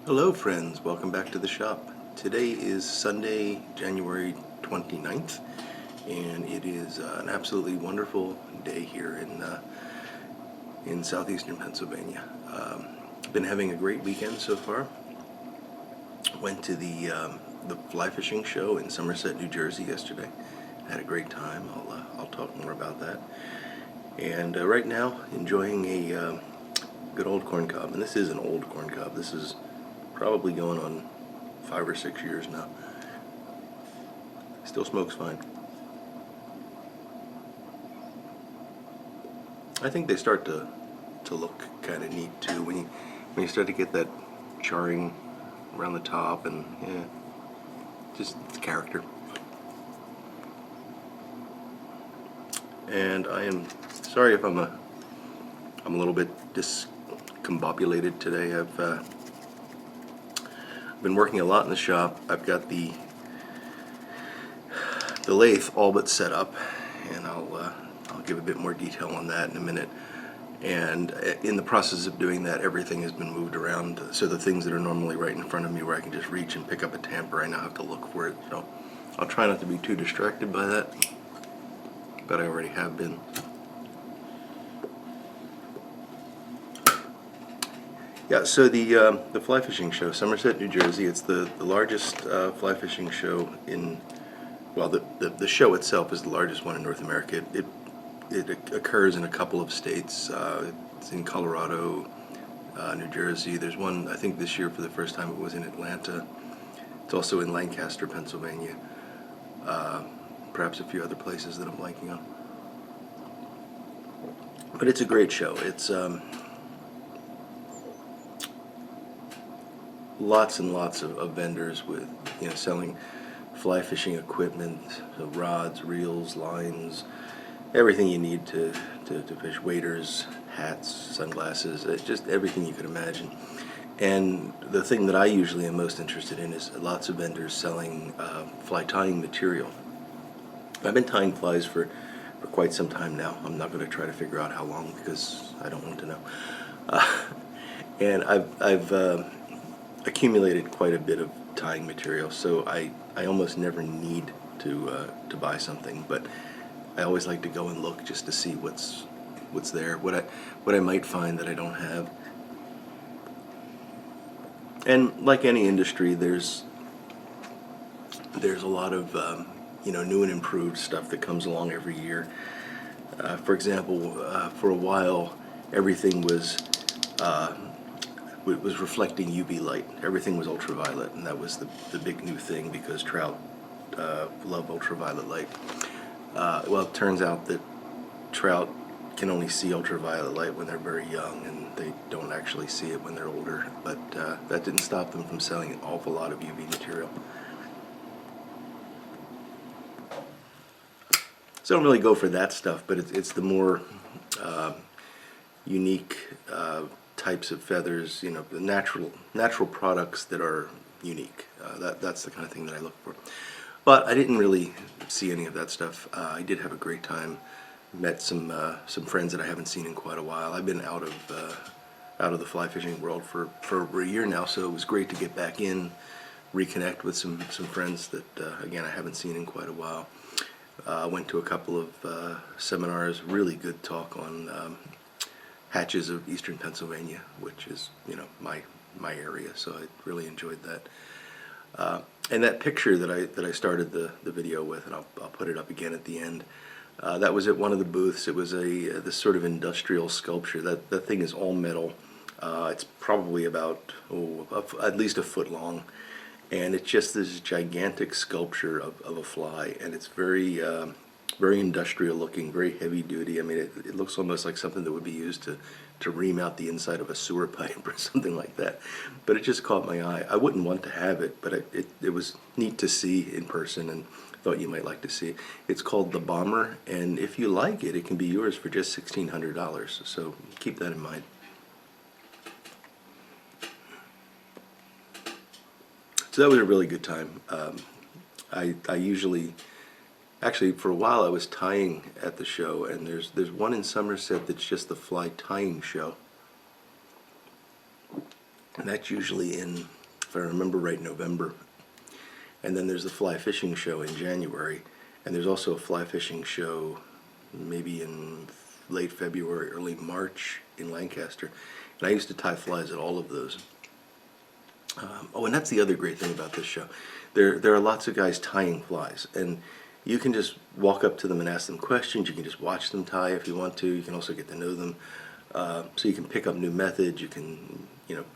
Hello friends, welcome back to the shop. Today is Sunday, January 29th, and it is an absolutely wonderful day here in southeastern Pennsylvania. Been having a great weekend so far. Went to the fly fishing show in Somerset, New Jersey yesterday. Had a great time. I'll talk more about that. And right now, enjoying a good old corn cob. And this is an old corn cob. This is probably going on 5 or 6 years now. Still smokes fine. I think they start to look kind of neat too when you start to get that charring around the top, and yeah, just it's character. And I am sorry if I'm a little bit discombobulated today. I've been working a lot in the shop. I've got the lathe all but set up, and I'll give a bit more detail on that in a minute. And in the process of doing that, everything has been moved around, so the things that are normally right in front of me where I can just reach and pick up a tamper, I now have to look for it. So I'll try not to be too distracted by that, but I already have been. Yeah, so the fly fishing show, Somerset, New Jersey, it's the largest fly fishing show in, well, the show itself is the largest one in North America. It occurs in a couple of states. It's in Colorado, New Jersey. There's one, I think this year for the first time it was in Atlanta. It's also in Lancaster, Pennsylvania. Perhaps a few other places that I'm blanking on. But it's a great show. It's lots and lots of vendors with, selling fly fishing equipment, so rods, reels, lines, everything you need to fish, waders, hats, sunglasses, just everything you could imagine. And the thing that I usually am most interested in is lots of vendors selling fly tying material. I've been tying flies for quite some time now. I'm not going to try to figure out how long because I don't want to know. And I've accumulated quite a bit of tying material, so I almost never need to buy something, but I always like to go and look just to see what's there, what I might find that I don't have. And like any industry, there's a lot of new and improved stuff that comes along every year. For example, for a while, everything was reflecting UV light. Everything was ultraviolet, and that was the big new thing because trout love ultraviolet light. Well, it turns out that trout can only see ultraviolet light when they're very young, and they don't actually see it when they're older. But that didn't stop them from selling an awful lot of UV material. So I don't really go for that stuff, but it's the more unique types of feathers, the natural products that are unique. That's the kind of thing that I look for. But I didn't really see any of that stuff. I did have a great time. Met some friends that I haven't seen in quite a while. I've been out of the fly fishing world for over a year now, so it was great to get back in, reconnect with some friends that again I haven't seen in quite a while. Went to a couple of seminars. Really good talk on hatches of eastern Pennsylvania, which is my area, so I really enjoyed that. And that picture that I started the video with, and I'll put it up again at the end. That was at one of the booths. It was this sort of industrial sculpture. That thing is all metal. It's probably about at least a foot long, and it's just this gigantic sculpture of a fly, and it's very very industrial looking, very heavy duty. I mean, it looks almost like something that would be used to ream out the inside of a sewer pipe or something like that. But it just caught my eye. I wouldn't want to have it, but it was neat to see in person, and thought you might like to see it. It's called the Bomber, and if you like it, it can be yours for just $1,600. So keep that in mind. So that was a really good time. I usually, actually for a while I was tying at the show, and there's one in Somerset that's just the fly tying show. And that's usually in if I remember right, November. And then there's the fly fishing show in January. And there's also a fly fishing show maybe in late February, early March in Lancaster. And I used to tie flies at all of those. Oh, and that's the other great thing about this show. There are lots of guys tying flies, and you can just walk up to them and ask them questions. You can just watch them tie if you want to. You can also get to know them. So you can pick up new methods. You can,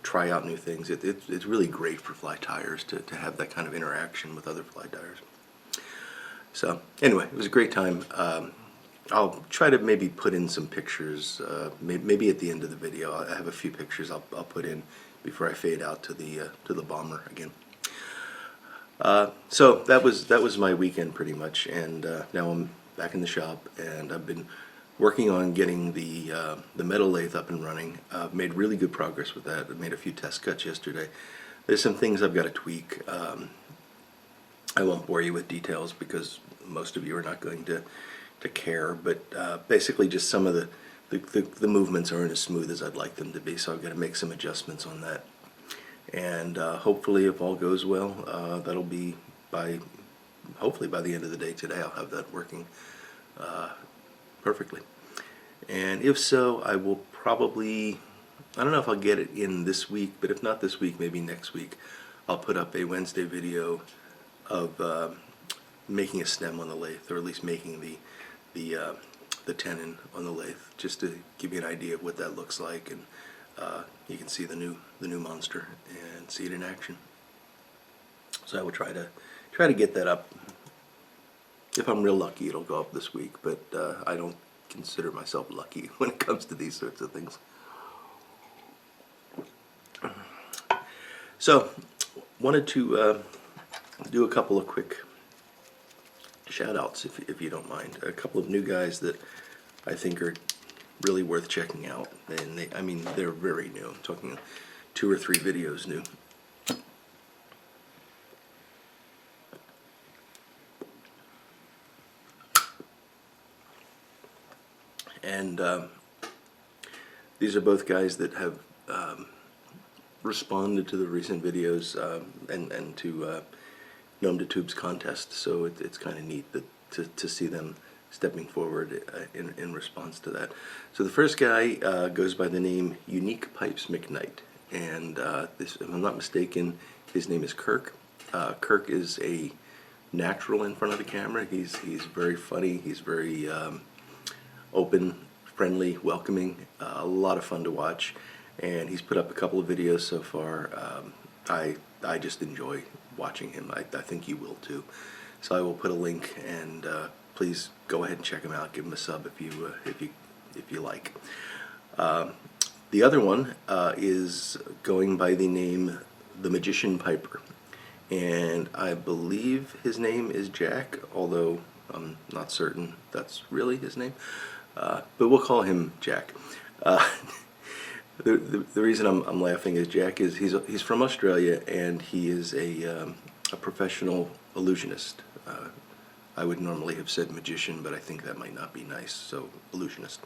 try out new things. It's really great for fly tyers to have that kind of interaction with other fly tyers. So anyway, it was a great time. I'll try to maybe put in some pictures, maybe at the end of the video. I have a few pictures I'll put in before I fade out to the bomber again. So that was my weekend pretty much, and now I'm back in the shop, and I've been working on getting the metal lathe up and running. I've made really good progress with that. I made a few test cuts yesterday. There's some things I've got to tweak. I won't bore you with details because most of you are not going to care, but basically just some of the movements aren't as smooth as I'd like them to be, so I've got to make some adjustments on that. And hopefully, if all goes well, that'll be hopefully by the end of the day today, I'll have that working perfectly. And if so, I will probably, I don't know if I'll get it in this week, but if not this week, maybe next week, I'll put up a Wednesday video of making a stem on the lathe, or at least making the tenon on the lathe, just to give you an idea of what that looks like, and you can see the new monster and see it in action. So I will try to get that up. If I'm real lucky, it'll go up this week, but I don't consider myself lucky when it comes to these sorts of things. So wanted to do a couple of quick shout outs, if you don't mind. A couple of new guys that I think are really worth checking out, and they're very new. I'm talking 2 or 3 videos new. And these are both guys that have responded to the recent videos and to Gnome to Tubes contest, so it's kind of neat to see them stepping forward in response to that. So the first guy goes by the name Unique Pipes McKnight, and if I'm not mistaken, his name is Kirk. Kirk is a natural in front of the camera. He's very funny. He's very open, friendly, welcoming. A lot of fun to watch, and he's put up a couple of videos so far. I just enjoy watching him. I think you will too. So I will put a link, and please go ahead and check him out. Give him a sub if you like. The other one is going by the name The Magician Piper, and I believe his name is Jack, although I'm not certain that's really his name. But we'll call him Jack. The reason I'm laughing is Jack is he's from Australia, and he is a professional illusionist. I would normally have said magician, but I think that might not be nice, so illusionist.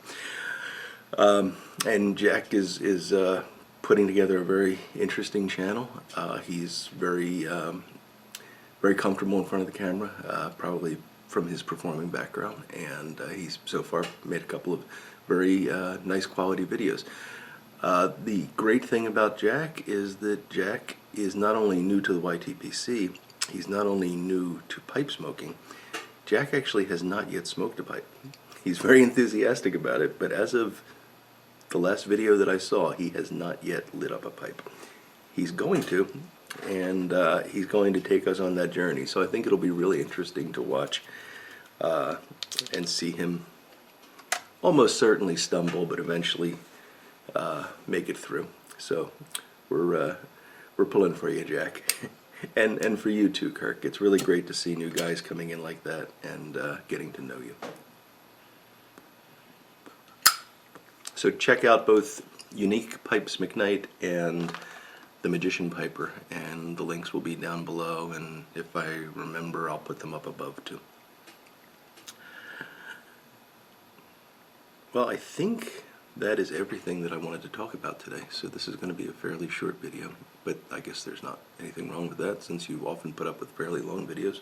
And Jack is putting together a very interesting channel. He's very comfortable in front of the camera, probably from his performing background, and he's so far made a couple of very nice quality videos. The great thing about Jack is that Jack is not only new to the YTPC, he's not only new to pipe smoking. Jack actually has not yet smoked a pipe. He's very enthusiastic about it, but as of the last video that I saw, he has not yet lit up a pipe. He's going to, and he's going to take us on that journey. So I think it'll be really interesting to watch and see him almost certainly stumble, but eventually make it through. So we're pulling for you, Jack. And for you too, Kirk. It's really great to see new guys coming in like that and getting to know you. So check out both Unique Pipes McKnight and The Magician Piper, and the links will be down below, and if I remember, I'll put them up above too. Well, I think that is everything that I wanted to talk about today. So this is going to be a fairly short video, but I guess there's not anything wrong with that since you often put up with fairly long videos.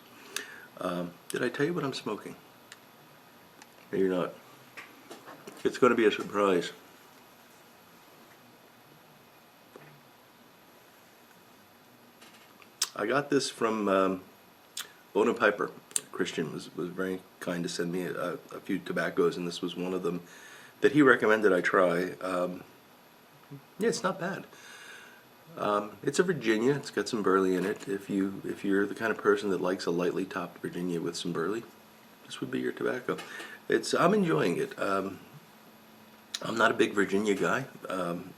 Did I tell you what I'm smoking? Maybe not. It's going to be a surprise. I got this from Bona Piper. Christian was very kind to send me a few tobaccos, and this was one of them that he recommended I try. Yeah, it's not bad. It's a Virginia. It's got some burley in it. If you're the kind of person that likes a lightly topped Virginia with some burley, this would be your tobacco. I'm enjoying it. I'm not a big Virginia guy,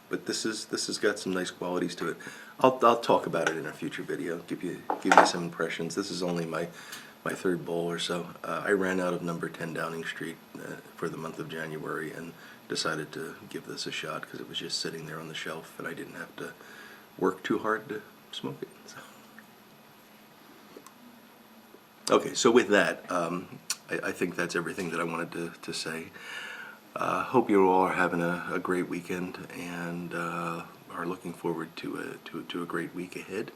but this has got some nice qualities to it. I'll talk about it in a future video. Give you some impressions. This is only my third bowl or so. I ran out of number 10 Downing Street for the month of January and decided to give this a shot because it was just sitting there on the shelf and I didn't have to work too hard to smoke it. So. Okay, so with that, I think that's everything that I wanted to say. Hope you all are having a great weekend and are looking forward to a great week ahead.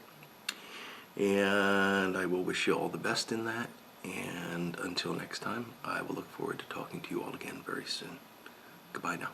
And I will wish you all the best in that. And until next time, I will look forward to talking to you all again very soon. Goodbye now.